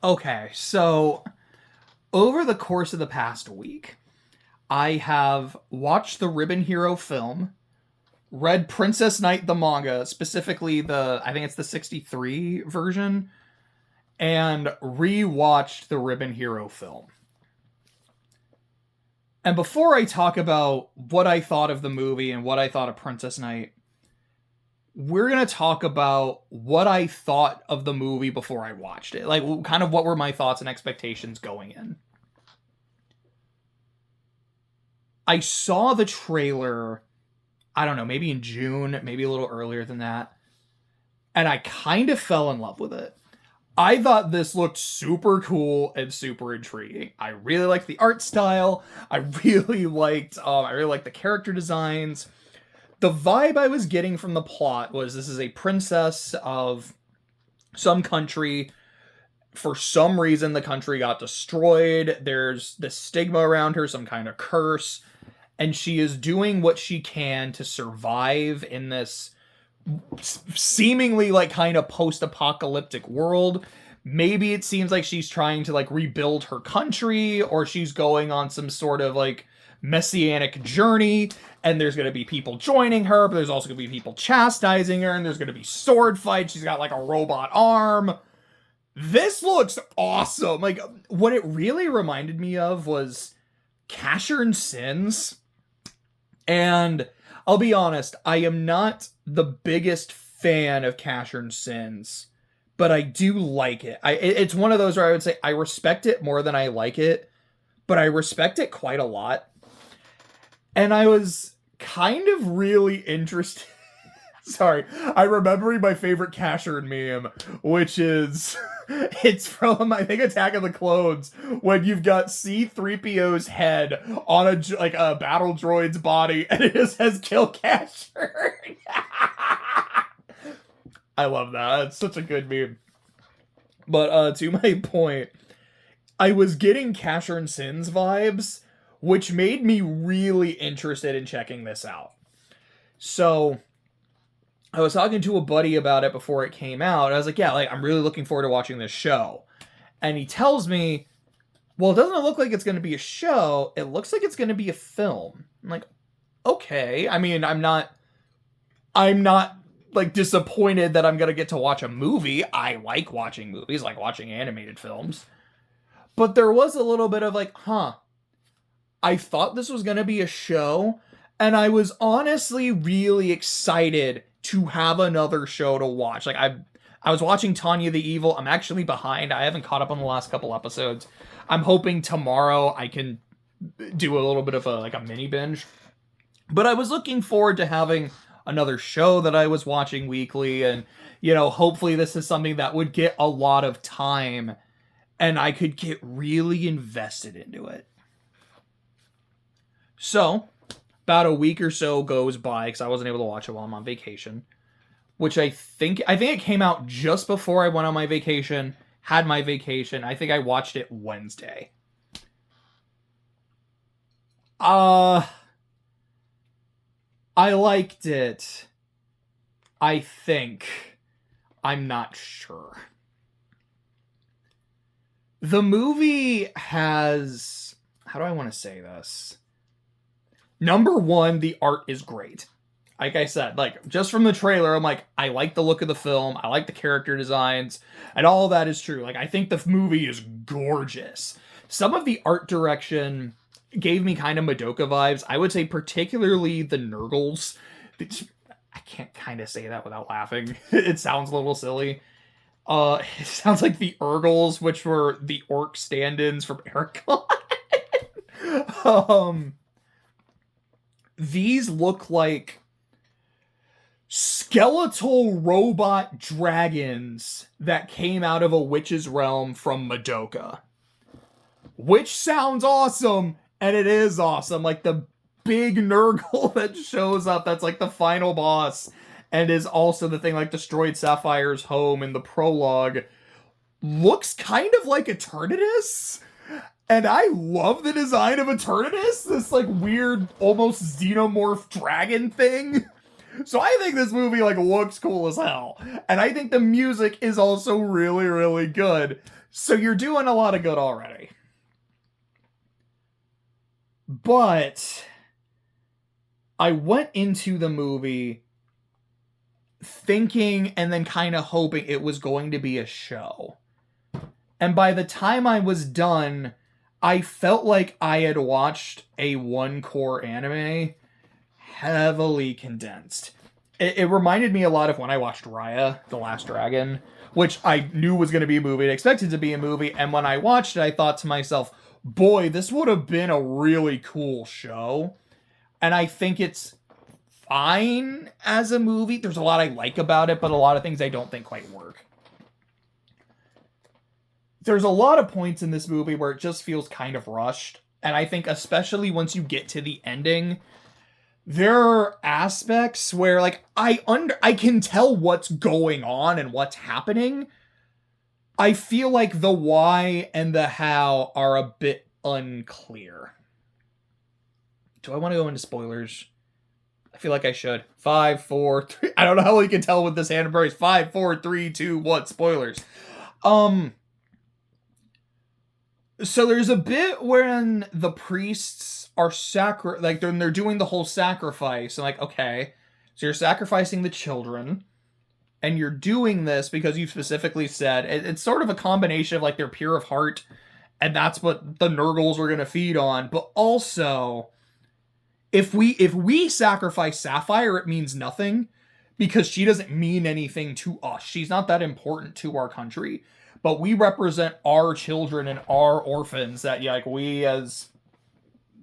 Okay, so over the course of the past week, I have watched the Ribbon Hero film, read Princess Knight the manga, specifically I think it's the 63 version, and rewatched the Ribbon Hero film. And before I talk about what I thought of the movie and what I thought of Princess Knight, we're going to talk about what I thought of the movie before I watched it. Like, kind of what were my thoughts and expectations going in. I saw the trailer, I don't know, maybe in June, maybe a little earlier than that. And I kind of fell in love with it. I thought this looked super cool and super intriguing. I really liked the art style. I really liked the character designs. The vibe I was getting from the plot was this is a princess of some country. For some reason, the country got destroyed. There's this stigma around her, some kind of curse. And she is doing what she can to survive in this seemingly like kind of post-apocalyptic world. Maybe it seems like she's trying to like rebuild her country, or she's going on some sort of like messianic journey, and there's going to be people joining her, but there's also going to be people chastising her, and there's going to be sword fights. She's got like a robot arm. This looks awesome. Like, what it really reminded me of was Cashern's Sins. And I'll be honest, I am not the biggest fan of Cashern's Sins, but I do like it. It's one of those where I would say I respect it more than I like it, but I respect it quite a lot. And I was kind of really interested. Sorry, I'm remembering my favorite Cashern meme, which is it's from I think Attack of the Clones, when you've got C-3PO's head on a battle droid's body, and it just says "Kill Cashern." I love that. It's such a good meme. But to my point, I was getting Cashern's Sins vibes, which made me really interested in checking this out. So I was talking to a buddy about it before it came out. I was like, yeah, like I'm really looking forward to watching this show. And he tells me, well, it doesn't look like it's going to be a show. It looks like it's going to be a film. I'm like, okay. I mean, I'm not like disappointed that I'm going to get to watch a movie. I like watching movies, like watching animated films. But there was a little bit of like, I thought this was going to be a show, and I was honestly really excited to have another show to watch. Like I was watching Tanya the Evil. I'm actually behind. I haven't caught up on the last couple episodes. I'm hoping tomorrow I can do a little bit of a mini binge. But I was looking forward to having another show that I was watching weekly, and hopefully this is something that would get a lot of time and I could get really invested into it. So, about a week or so goes by because I wasn't able to watch it while I'm on vacation, which I think it came out just before I went on my vacation, had my vacation. I think I watched it Wednesday. I liked it. I think. I'm not sure. The movie has, how do I want to say this? Number one, the art is great. Like I said, like just from the trailer, I'm like, I like the look of the film. I like the character designs, and all of that is true. Like, I think the movie is gorgeous. Some of the art direction gave me kind of Madoka vibes. I would say particularly the Nurgles. I can't kind of say that without laughing. It sounds a little silly. It sounds like the Urgles, which were the orc stand-ins from Eragon. These look like skeletal robot dragons that came out of a witch's realm from Madoka. Which sounds awesome, and it is awesome. Like the big Nurgle that shows up, that's like the final boss, and is also the thing like destroyed Sapphire's home in the prologue, looks kind of like Eternatus. And I love the design of Eternatus, this like weird, almost xenomorph dragon thing. So I think this movie, like, looks cool as hell. And I think the music is also really, really good. So you're doing a lot of good already. But I went into the movie thinking and then kind of hoping it was going to be a show. And by the time I was done, I felt like I had watched a one-core anime heavily condensed. It reminded me a lot of when I watched Raya, The Last Dragon, which I knew was going to be a movie and expected to be a movie. And when I watched it, I thought to myself, boy, this would have been a really cool show. And I think it's fine as a movie. There's a lot I like about it, but a lot of things I don't think quite work. There's a lot of points in this movie where it just feels kind of rushed. And I think especially once you get to the ending, there are aspects where, like, I can tell what's going on and what's happening. I feel like the why and the how are a bit unclear. Do I want to go into spoilers? I feel like I should. 5, 4, 3. I don't know how you can tell with this hand embrace. 5, 4, 3, 2, 1. Spoilers. So there's a bit when the priests are they're doing the whole sacrifice. And like, okay, so you're sacrificing the children, and you're doing this because you specifically said it's sort of a combination of like they're pure of heart, and that's what the Nurgles are gonna feed on. But also, if we sacrifice Sapphire, it means nothing because she doesn't mean anything to us. She's not that important to our country. But we represent our children and our orphans that, yeah, like, we as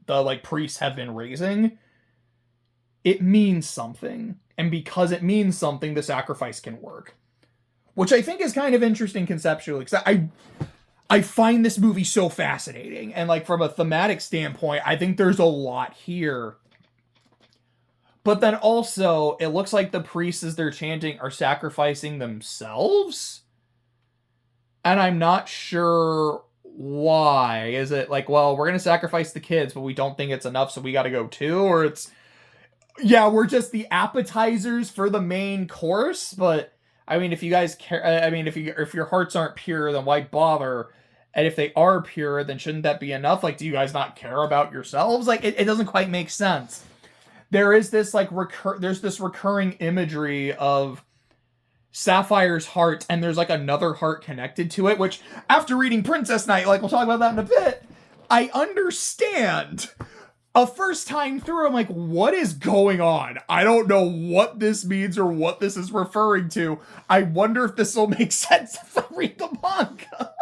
the, like, priests have been raising. It means something. And because it means something, the sacrifice can work. Which I think is kind of interesting conceptually. Because I find this movie so fascinating. And, like, from a thematic standpoint, I think there's a lot here. But then also, it looks like the priests, as they're chanting, are sacrificing themselves. And I'm not sure why. Is it like, well, we're going to sacrifice the kids, but we don't think it's enough, so we got to go too? Or it's, yeah, we're just the appetizers for the main course. But, I mean, if you guys care, I mean, if your hearts aren't pure, then why bother? And if they are pure, then shouldn't that be enough? Like, do you guys not care about yourselves? Like, it doesn't quite make sense. There is this, like, there's this recurring imagery of Sapphire's heart, and there's like another heart connected to it, which after reading Princess Knight, like, we'll talk about that in a bit, I understand. A first time through, I'm like, what is going on? I don't know what this means or what this is referring to. I wonder if this will make sense if I read the manga.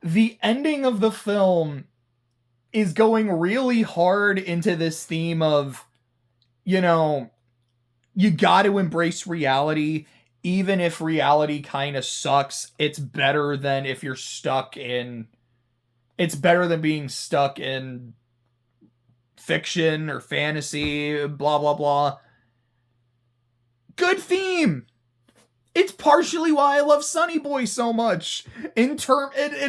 The ending of the film is going really hard into this theme of, you know, you got to embrace reality, even if reality kind of sucks. It's better than if you're stuck in... It's better than being stuck in fiction or fantasy, blah, blah, blah. Good theme! It's partially why I love Sonny Boy so much. In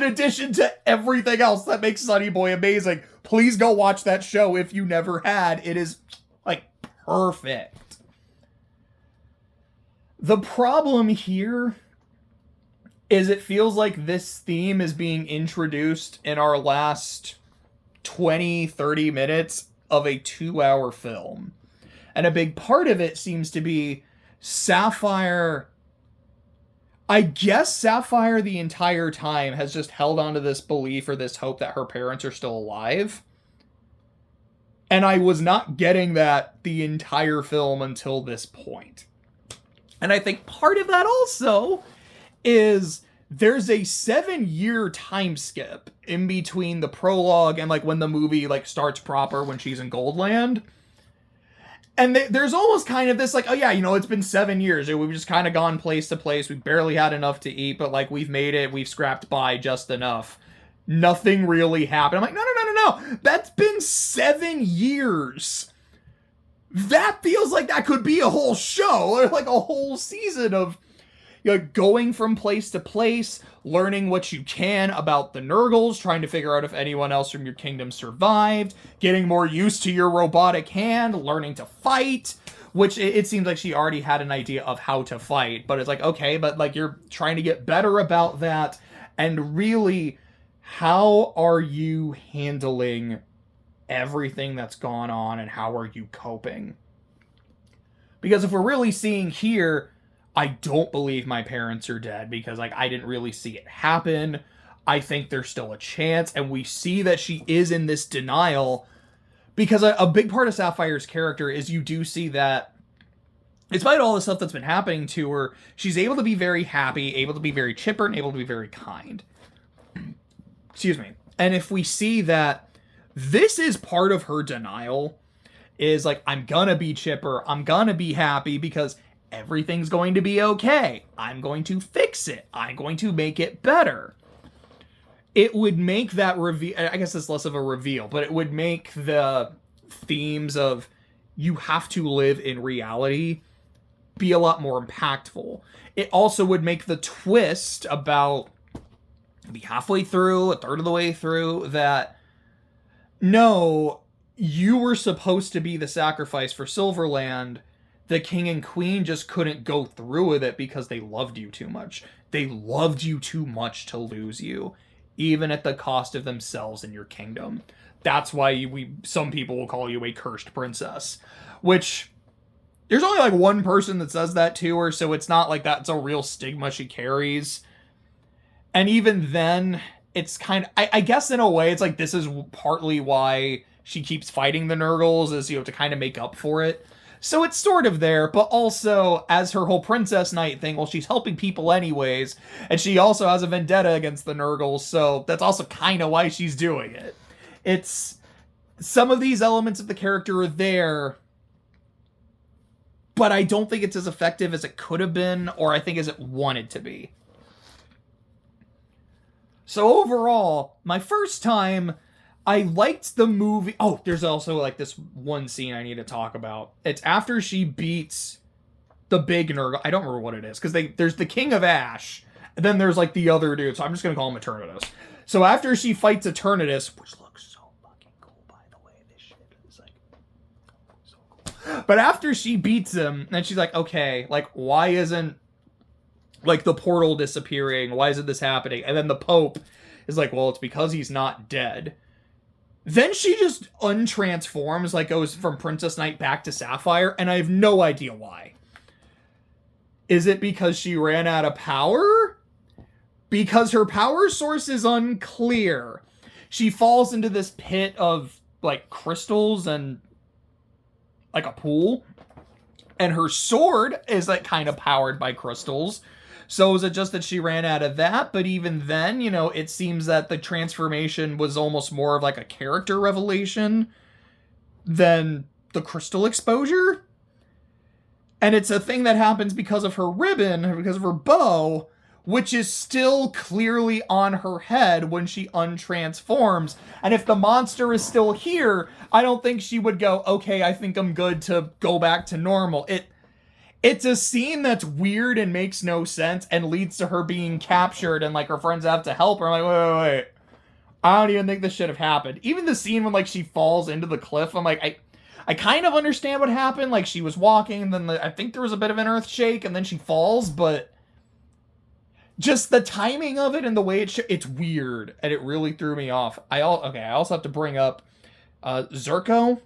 addition to everything else that makes Sonny Boy amazing. Please go watch that show if you never had. It is, like, perfect. The problem here is it feels like this theme is being introduced in our last 20, 30 minutes of a 2-hour film. And a big part of it seems to be Sapphire. I guess Sapphire the entire time has just held on to this belief or this hope that her parents are still alive. And I was not getting that the entire film until this point. And I think part of that also is there's a 7-year time skip in between the prologue and, like, when the movie, like, starts proper when she's in Goldland. And there's almost kind of this, like, oh yeah, you know, it's been 7 years. We've just kind of gone place to place. We barely had enough to eat, but, like, we've made it. We've scrapped by just enough. Nothing really happened. I'm like, no. That's been 7 years. That feels like that could be a whole show or like a whole season of, going from place to place, learning what you can about the Nurgles, trying to figure out if anyone else from your kingdom survived, getting more used to your robotic hand, learning to fight, which it seems like she already had an idea of how to fight, but it's like, okay, but like you're trying to get better about that, and really, how are you handling everything that's gone on, and how are you coping? Because if we're really seeing here, I don't believe my parents are dead, because like I didn't really see it happen. I think there's still a chance, and we see that she is in this denial, because a big part of Sapphire's character is you do see that despite all the stuff that's been happening to her, she's able to be very happy, able to be very chipper, and able to be very kind. Excuse me. And if we see that this is part of her denial, is like, I'm gonna be chipper, I'm gonna be happy because everything's going to be okay. I'm going to fix it. I'm going to make it better. It would make that reveal, I guess it's less of a reveal, but it would make the themes of you have to live in reality be a lot more impactful. It also would make the twist about be halfway through, a third of the way through, that no, you were supposed to be the sacrifice for Silverland. The king and queen just couldn't go through with it because they loved you too much. They loved you too much to lose you, even at the cost of themselves and your kingdom. That's why some people will call you a cursed princess, which there's only like one person that says that to her, so it's not like that's a real stigma she carries. And even then, it's kind of, I guess in a way, it's like this is partly why she keeps fighting the Nurgles, is, to kind of make up for it. So it's sort of there, but also, as her whole Princess Knight thing, well, she's helping people anyways, and she also has a vendetta against the Nurgles, so that's also kind of why she's doing it. It's, some of these elements of the character are there, but I don't think it's as effective as it could have been, or I think as it wanted to be. So overall, my first time, I liked the movie. Oh, there's also like this one scene I need to talk about. It's after she beats the big Nurgle. I don't remember what it is, because there's the King of Ash, and then there's like the other dude, so I'm just going to call him Eternatus. So after she fights Eternatus, which looks so fucking cool, by the way, this shit is like so cool. But after she beats him, then she's like, okay, like, why isn't like the portal disappearing? Why isn't this happening? And then the Pope is like, well, it's because he's not dead. Then she just untransforms, like goes from Princess Knight back to Sapphire, and I have no idea why. Is it because she ran out of power? Because her power source is unclear. She falls into this pit of like crystals and like a pool, and her sword is like kind of powered by crystals. So is it just that she ran out of that? But even then, it seems that the transformation was almost more of like a character revelation than the crystal exposure. And it's a thing that happens because of her ribbon, because of her bow, which is still clearly on her head when she untransforms. And if the monster is still here, I don't think she would go, okay, I think I'm good to go back to normal. It's a scene that's weird and makes no sense and leads to her being captured and like her friends have to help her. I'm like, wait. I don't even think this should have happened. Even the scene when like she falls into the cliff, I'm like, I kind of understand what happened. Like she was walking, and then I think there was a bit of an earth shake, and then she falls, but just the timing of it and the way it's weird, and it really threw me off. I also have to bring up Zurko.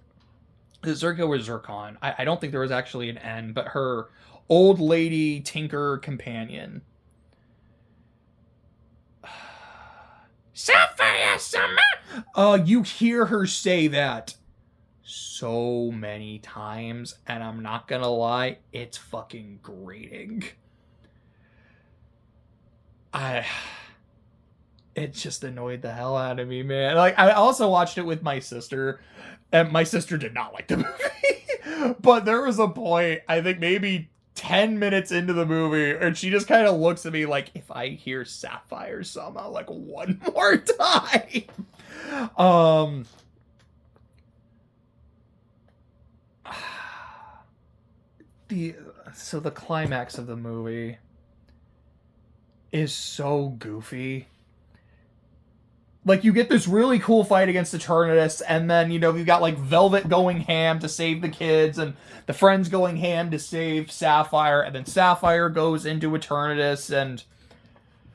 Zurko or Zircon. I don't think there was actually an N, but her old lady tinker companion. Sapphire Summer! You hear her say that so many times, and I'm not gonna lie, it's fucking grating. It just annoyed the hell out of me, man. Like, I also watched it with my sister, and my sister did not like the movie. But there was a point, I think maybe 10 minutes into the movie, and she just kind of looks at me like, if I hear Sapphire somehow, like, one more time. So the climax of the movie, is so goofy. Like, you get this really cool fight against Eternatus, and then, you know, you've got, like, Velvet going ham to save the kids, and the friends going ham to save Sapphire, and then Sapphire goes into Eternatus, and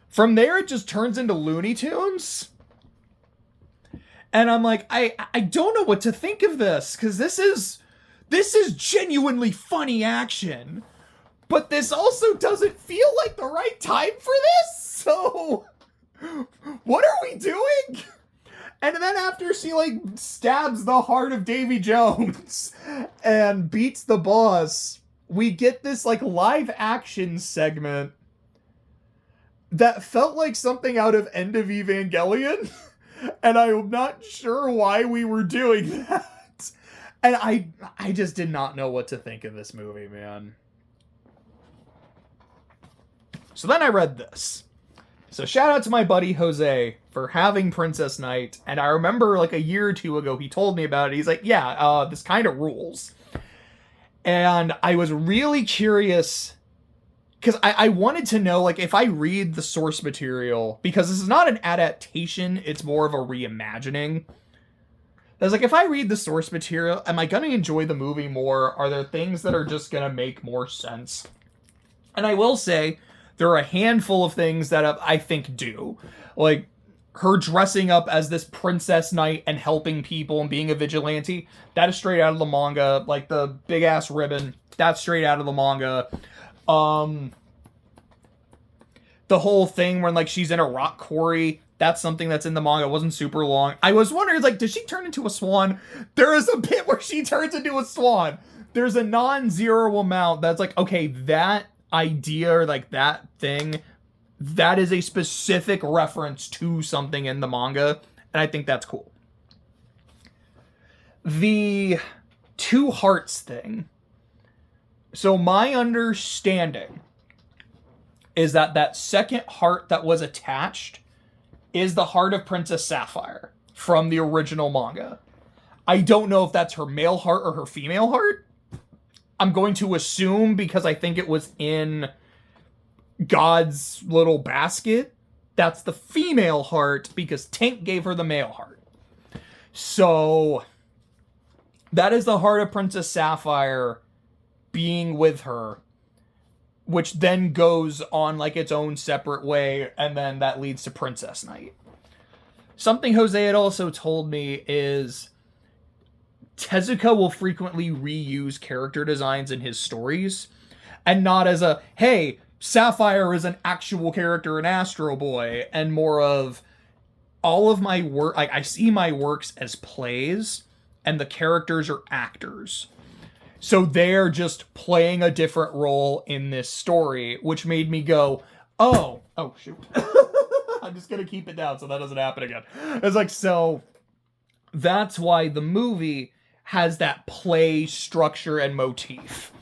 from there it just turns into Looney Tunes. And I'm like, I don't know what to think of this, because this is genuinely funny action. But this also doesn't feel like the right time for this, so what are we doing? And then after she, like, stabs the heart of Davy Jones and beats the boss, we get this, like, live action segment that felt like something out of End of Evangelion. And I'm not sure why we were doing that. And I just did not know what to think of this movie, man. So then I read this. So shout out to my buddy Jose for having Princess Knight. And I remember like a year or two ago, he told me about it. He's like, yeah, this kind of rules. And I was really curious because I wanted to know, like, if I read the source material, because this is not an adaptation, it's more of a reimagining. I was like, if I read the source material, am I going to enjoy the movie more? Are there things that are just going to make more sense? And I will say, there are a handful of things that I think do. Like, her dressing up as this princess knight and helping people and being a vigilante, that is straight out of the manga. Like, the big-ass ribbon, that's straight out of the manga. The whole thing when, like, she's in a rock quarry, that's something that's in the manga. It wasn't super long. I was wondering, like, does she turn into a swan? There is a bit where she turns into a swan. There's a non-zero amount that's like, okay, that idea or like that thing, that is a specific reference to something in the manga, and I think that's cool. The two hearts thing. So my understanding is that second heart that was attached is the heart of Princess Sapphire from the original manga. I don't know if that's her male heart or her female heart. I'm going to assume, because I think it was in God's little basket, that's the female heart, because Tink gave her the male heart. So that is the heart of Princess Sapphire being with her, which then goes on like its own separate way, and then that leads to Princess Knight. Something Jose had also told me is Tezuka will frequently reuse character designs in his stories, and not as a, hey, Sapphire is an actual character in Astro Boy, and more of all of my work, like, I see my works as plays, and the characters are actors. So they're just playing a different role in this story, which made me go, oh shoot. I'm just going to keep it down so that doesn't happen again. It's like, so that's why the movie has that play structure and motif.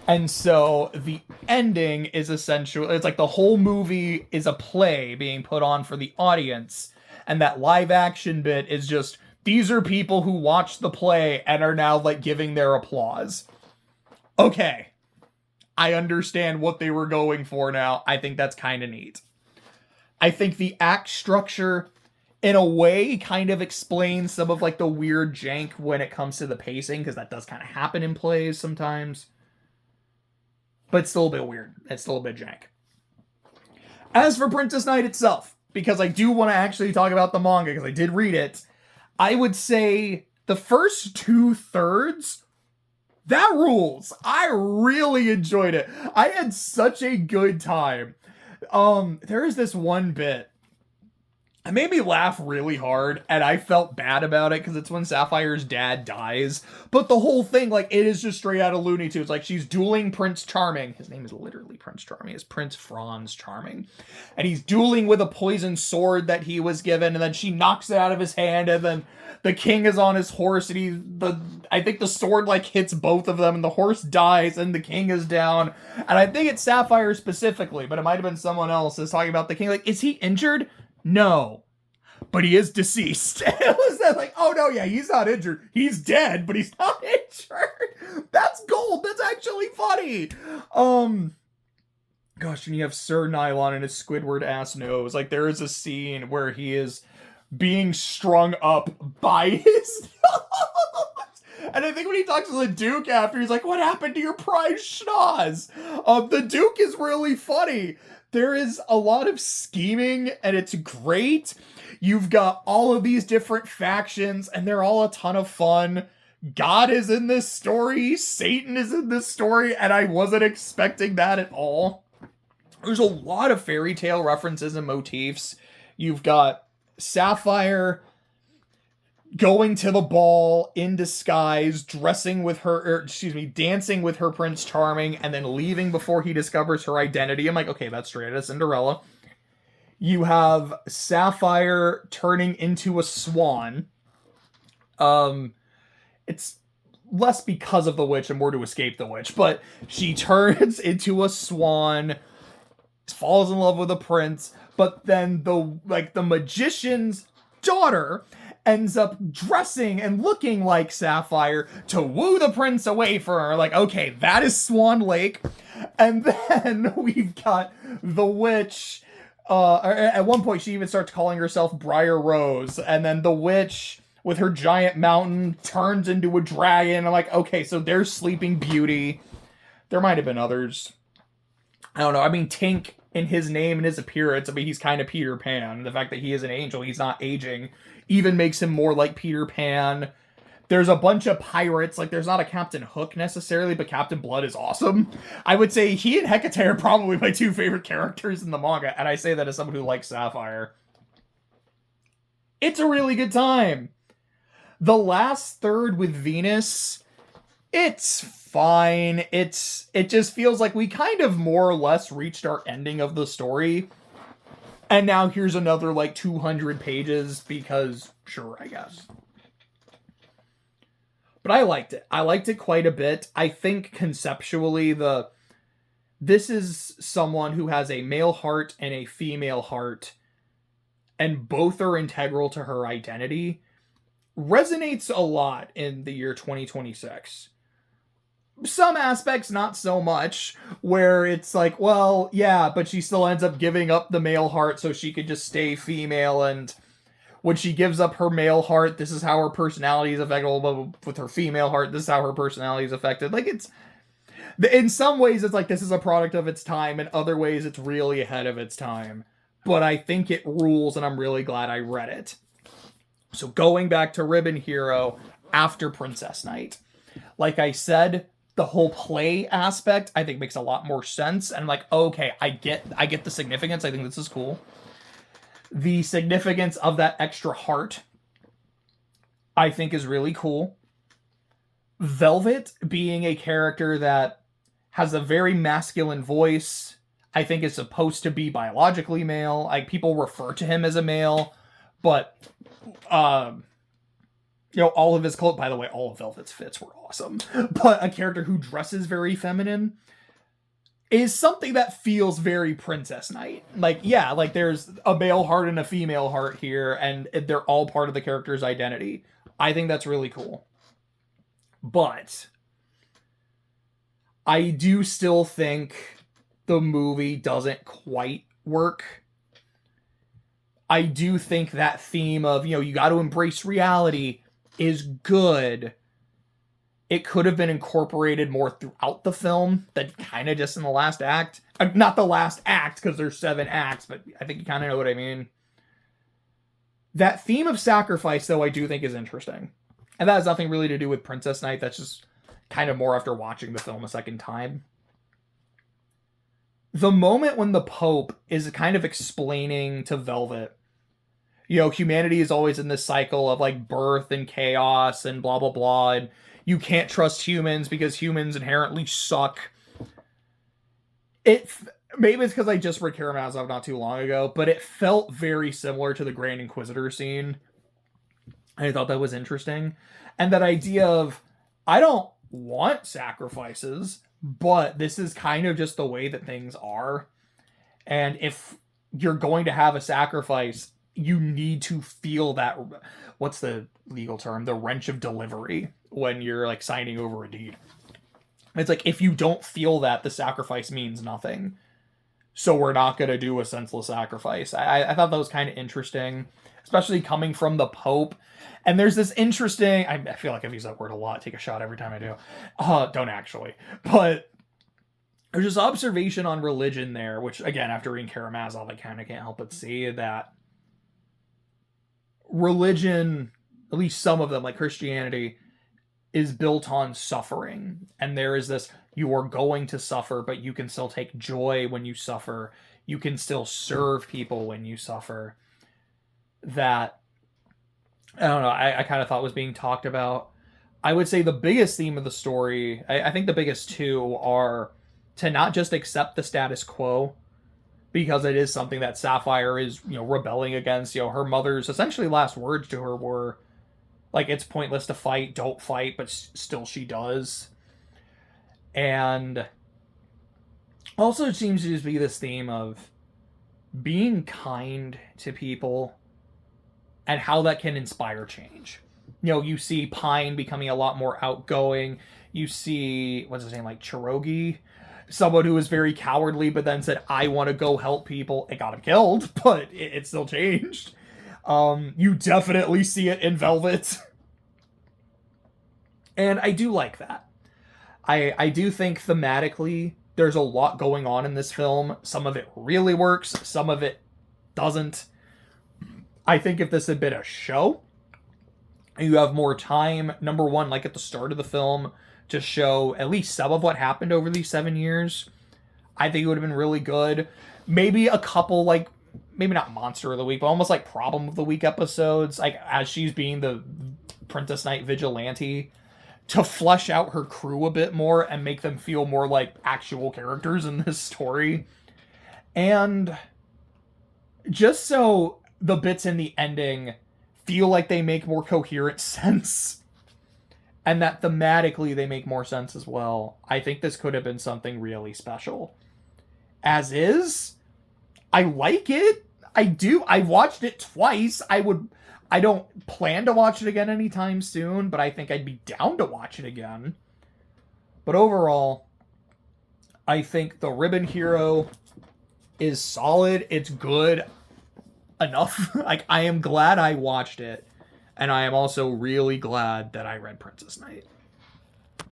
And so the ending is essentially, it's like the whole movie is a play being put on for the audience. And that live action bit is just, these are people who watched the play and are now like giving their applause. Okay. I understand what they were going for now. I think that's kind of neat. I think the act structure, in a way, kind of explains some of like the weird jank when it comes to the pacing, because that does kind of happen in plays sometimes. But it's still a bit weird. It's still a bit jank. As for Princess Knight itself, because I do want to actually talk about the manga, because I did read it, I would say the first 2/3, that rules. I really enjoyed it. I had such a good time. There is this one bit. It made me laugh really hard, and I felt bad about it because it's when Sapphire's dad dies. But the whole thing, like, it is just straight out of Looney Tunes. Like, she's dueling Prince Charming. His name is literally Prince Charming. It's Prince Franz Charming. And he's dueling with a poisoned sword that he was given, and then she knocks it out of his hand, and then the king is on his horse, and I think the sword, like, hits both of them, and the horse dies, and the king is down. And I think it's Sapphire specifically, but it might have been someone else is talking about the king. Like, is he injured? No, but he is deceased. It was that like, oh no, yeah, he's not injured. He's dead, but he's not injured. That's gold. That's actually funny. gosh, and you have Sir Nylon and his Squidward ass nose. Like, there is a scene where he is being strung up by his nose. And I think when he talks to the Duke after, he's like, what happened to your prize schnoz? The Duke is really funny. There is a lot of scheming, and it's great. You've got all of these different factions, and they're all a ton of fun. God is in this story, Satan is in this story, and I wasn't expecting that at all. There's a lot of fairy tale references and motifs. You've got Sapphire going to the ball in disguise, dancing with her Prince Charming, and then leaving before he discovers her identity. I'm like, okay, that's straight out of Cinderella. You have Sapphire turning into a swan. It's less because of the witch and more to escape the witch, but she turns into a swan, falls in love with a prince, but then the magician's daughter ends up dressing and looking like Sapphire to woo the prince away from her. Like, okay, that is Swan Lake. And then we've got the witch. At one point, she even starts calling herself Briar Rose. And then the witch, with her giant mountain, turns into a dragon. I'm like, okay, so there's Sleeping Beauty. There might have been others. I don't know. I mean, Tink, in his name and his appearance, I mean, he's kind of Peter Pan. The fact that he is an angel, he's not aging, even makes him more like Peter Pan. There's a bunch of pirates. Like, there's not a Captain Hook necessarily, but Captain Blood is awesome. I would say he and Hecate are probably my two favorite characters in the manga, and I say that as someone who likes Sapphire. It's a really good time. The last third with Venus, it's fine. It just feels like we kind of more or less reached our ending of the story. And now here's another, 200 pages because, sure, I guess. But I liked it. I liked it quite a bit. I think conceptually this is someone who has a male heart and a female heart, and both are integral to her identity. Resonates a lot in the year 2026. Some aspects not so much, where it's like, well, yeah, but she still ends up giving up the male heart so she could just stay female, and when she gives up her male heart, this is how her personality is affected. With her female heart, this is how her personality is affected. Like, it's, in some ways, it's like this is a product of its time, in other ways, it's really ahead of its time. But I think it rules, and I'm really glad I read it. So going back to Ribbon Hero after Princess Night, like I said, the whole play aspect I think makes a lot more sense, and I'm like, okay, I get the significance. I think this is cool. The significance of that extra heart I think is really cool. Velvet being a character that has a very masculine voice, I think is supposed to be biologically male. Like, people refer to him as a male, but all of his clothes, by the way, all of Velvet's fits were awesome, but a character who dresses very feminine is something that feels very Princess Night. Like, yeah, like there's a male heart and a female heart here, and they're all part of the character's identity. I think that's really cool. But I do still think the movie doesn't quite work. I do think that theme of, you got to embrace reality is good. It could have been incorporated more throughout the film than kind of just in the last act. Not the last act, because there's 7 acts, but I think you kind of know what I mean. That theme of sacrifice, though, I do think is interesting. And that has nothing really to do with Princess Night. That's just kind of more after watching the film a second time. The moment when the Pope is kind of explaining to Velvet, humanity is always in this cycle of birth and chaos and blah, blah, blah. And you can't trust humans because humans inherently suck. Maybe it's because I just read Karamazov not too long ago, but it felt very similar to the Grand Inquisitor scene. And I thought that was interesting. And that idea of, I don't want sacrifices, but this is kind of just the way that things are. And if you're going to have a sacrifice, you need to feel that, what's the legal term? The wrench of delivery when you're signing over a deed. It's like, if you don't feel that, the sacrifice means nothing. so we're not going to do a senseless sacrifice. I thought that was kind of interesting, especially coming from the Pope. And there's this interesting, I feel like I've used that word a lot, take a shot every time I do. Don't actually. But there's this observation on religion there, which, again, after reading Karamazov, I kind of can't help but see that religion, at least some of them, like Christianity, is built on suffering. And there is this, you are going to suffer, but you can still take joy when you suffer. You can still serve people when you suffer. That, I don't know, I kind of thought was being talked about. I would say the biggest theme of the story, I think the biggest two are to not just accept the status quo, because it is something that Sapphire is, rebelling against. Her mother's essentially last words to her were, like, it's pointless to fight, don't fight, but still she does. And also it seems to just be this theme of being kind to people and how that can inspire change. You see Pine becoming a lot more outgoing. You see, what's his name, like Cherokee, someone who was very cowardly, but then said, I want to go help people. It got him killed, but it still changed. You definitely see it in Velvet. And I do like that. I do think thematically there's a lot going on in this film. Some of it really works, some of it doesn't. I think if this had been a show, you have more time, number one, like at the start of the film, to show at least some of what happened over these 7 years. I think it would have been really good. Maybe a couple, like, maybe not Monster of the Week, but almost like Problem of the Week episodes, like as she's being the Princess Knight vigilante, to flesh out her crew a bit more and make them feel more like actual characters in this story. And just so the bits in the ending feel like they make more coherent sense, and that thematically they make more sense as well. I think this could have been something really special. As is, I like it. I do. I watched it twice. I don't plan to watch it again anytime soon, but I think I'd be down to watch it again. But overall, I think The Ribbon Hero is solid. It's good enough. Like, I am glad I watched it, and I am also really glad that I read Princess Knight.